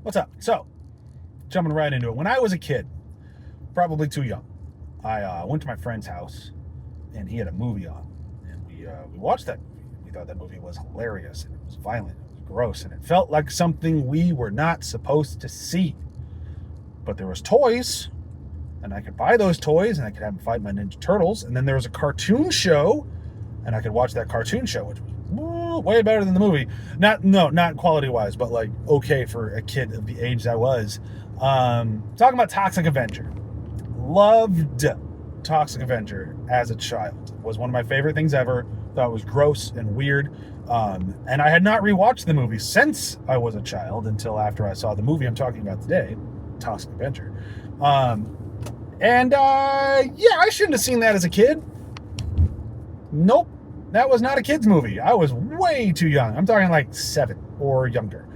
What's up? So, jumping right into it. When I was a kid, probably too young, I went to my friend's house and he had a movie on. And we watched that movie. We thought that movie was hilarious and it was violent, it was gross, and it felt like something we were not supposed to see. But there was toys, and I could buy those toys and I could have them fight my Ninja Turtles. And then there was a cartoon show, and I could watch that cartoon show, which was way better than the movie. Not quality wise, but like okay for a kid of the age I was. Talking about Toxic Avenger. Loved Toxic Avenger as a child. Was one of my favorite things ever. Thought it was gross and weird. And I had not rewatched the movie since I was a child until after I saw the movie I'm talking about today, Toxic Avenger. Yeah, I shouldn't have seen that as a kid. Nope. That was not a kid's movie. I was way too young. I'm talking like 7 or younger.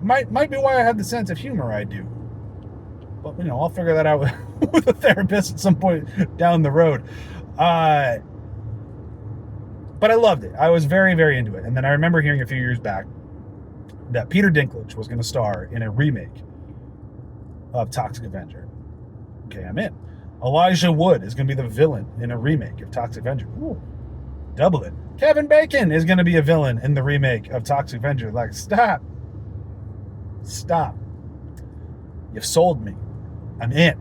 Might be why I have the sense of humor I do. But, I'll figure that out with a therapist at some point down the road. But I loved it. I was very, very into it. And then I remember hearing a few years back that Peter Dinklage was going to star in a remake of Toxic Avenger. Okay, I'm in. Elijah Wood is going to be the villain in a remake of Toxic Avenger. Ooh, double it. Kevin Bacon is going to be a villain in the remake of Toxic Avenger. Like, stop. You've sold me. I'm in.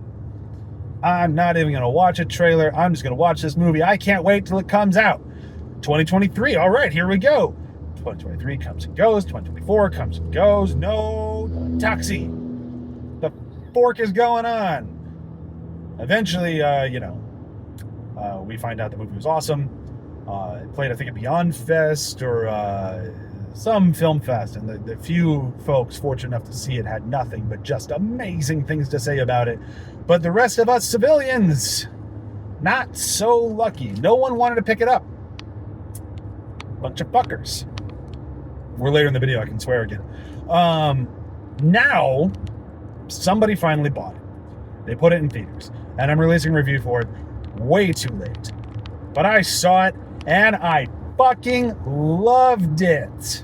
I'm not even going to watch a trailer. I'm just going to watch this movie. I can't wait till it comes out. 2023. All right, here we go. 2023 comes and goes. 2024 comes and goes. No Toxie. The fork is going on. Eventually, we find out the movie was awesome. It played, I think, at Beyond Fest or some film fest, and the few folks fortunate enough to see it had nothing but just amazing things to say about it. But the rest of us civilians, not so lucky. No one wanted to pick it up. Bunch of fuckers. We're later in the video, I can swear again. Now, somebody finally bought it. They put it in theaters, and I'm releasing a review for it way too late. But I saw it, and I fucking loved it.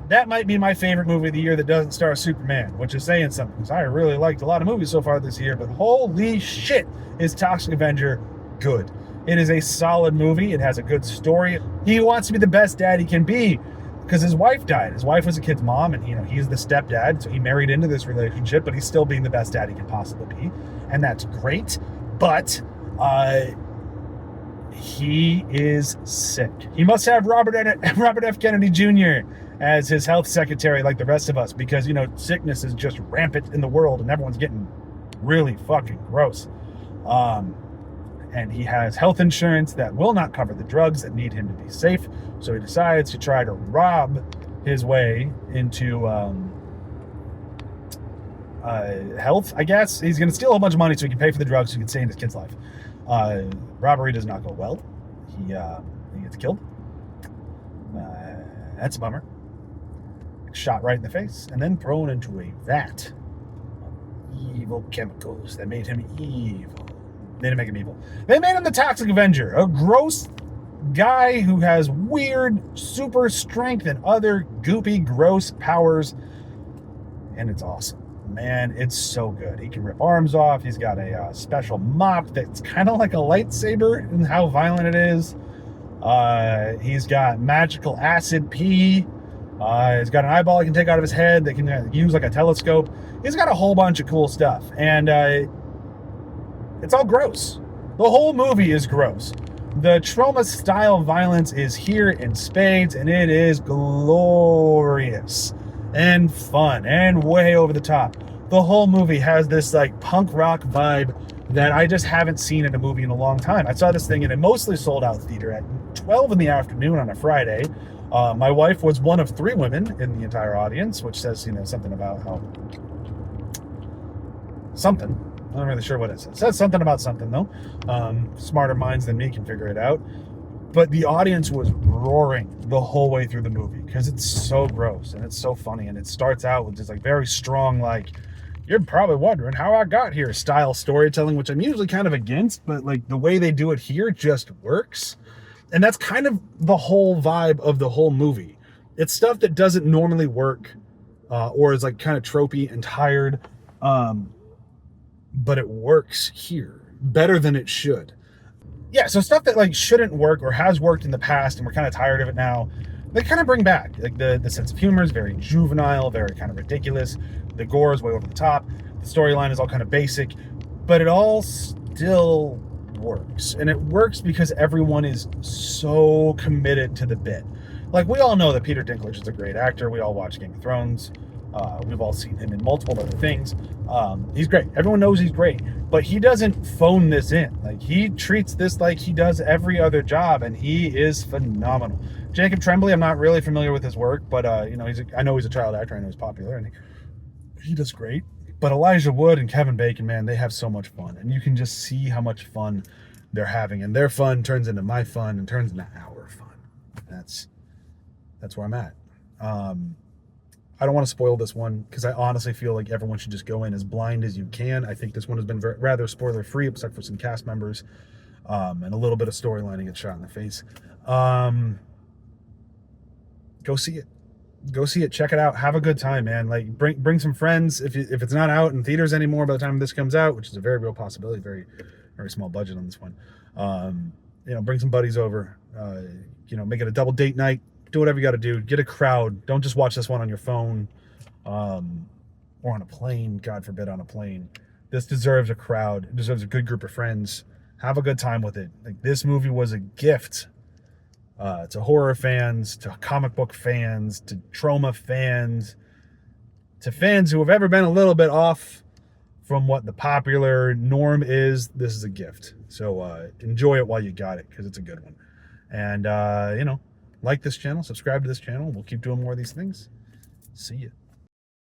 That might be my favorite movie of the year that doesn't star Superman, which is saying something, because I really liked a lot of movies so far this year, but holy shit, is Toxic Avenger good. It is a solid movie. It has a good story. He wants to be the best dad he can be, because his wife died. His wife was a kid's mom, and he's the stepdad, so he married into this relationship, but he's still being the best dad he can possibly be, and that's great. But he is sick. He must have Robert F. Kennedy Jr. as his health secretary, like the rest of us, because sickness is just rampant in the world, and everyone's getting really fucking gross. And he has health insurance that will not cover the drugs that need him to be safe. So he decides to try to rob his way into health, I guess. He's going to steal a whole bunch of money so he can pay for the drugs so he can stay in his kid's life. Robbery does not go well. He gets killed. That's a bummer. Shot right in the face and then thrown into a vat of evil chemicals that made him evil. They didn't make him evil. They made him the Toxic Avenger, a gross guy who has weird super strength and other goopy, gross powers. And it's awesome. Man, it's so good. He can rip arms off. He's got a special mop that's kind of like a lightsaber in how violent it is. He's got magical acid pee. He's got an eyeball he can take out of his head that can use like a telescope. He's got a whole bunch of cool stuff. And it's all gross. The whole movie is gross. The trauma-style violence is here in spades, and it is glorious and fun and way over the top. The whole movie has this like punk rock vibe that I just haven't seen in a movie in a long time. I saw this thing in a mostly sold-out theater at 12 in the afternoon on a Friday. My wife was one of 3 women in the entire audience, which says, something about how... Something. I'm not really sure what it says. It says something about something, though. Smarter minds than me can figure it out. But the audience was roaring the whole way through the movie because it's so gross and it's so funny. And it starts out with just like very strong, like, you're probably wondering how I got here style storytelling, which I'm usually kind of against. But like the way they do it here just works. And that's kind of the whole vibe of the whole movie. It's stuff that doesn't normally work, or is like kind of tropey and tired, um, but it works here better than it should. Yeah, so stuff that like shouldn't work or has worked in the past and we're kind of tired of it now, they kind of bring back. Like the sense of humor is very juvenile, very kind of ridiculous. The gore is way over the top. The storyline is all kind of basic, but it all still works. And it works because everyone is so committed to the bit. Like, we all know that Peter Dinklage is a great actor. We all watch Game of Thrones. We've all seen him in multiple other things. He's great. Everyone knows he's great, but he doesn't phone this in. Like, he treats this like he does every other job, and he is phenomenal. Jacob Tremblay, I'm not really familiar with his work, but I know he's a child actor. I know he's popular, and he does great. But Elijah Wood and Kevin Bacon, man, they have so much fun, and you can just see how much fun they're having, and their fun turns into my fun and turns into our fun. That's where I'm at. I don't want to spoil this one because I honestly feel like everyone should just go in as blind as you can. I think this one has been rather spoiler free, except for some cast members, and a little bit of storyline to get shot in the face. Go see it. Go see it. Check it out. Have a good time, man. Like, bring some friends. If it's not out in theaters anymore by the time this comes out, which is a very real possibility, very very small budget on this one. Bring some buddies over. Make it a double date night. Do whatever you got to do. Get a crowd. Don't just watch this one on your phone, or on a plane. God forbid, on a plane. This deserves a crowd. It deserves a good group of friends. Have a good time with it. Like, this movie was a gift to horror fans, to comic book fans, to trauma fans, to fans who have ever been a little bit off from what the popular norm is. This is a gift. So enjoy it while you got it, because it's a good one. And like this channel, subscribe to this channel. We'll keep doing more of these things. See ya.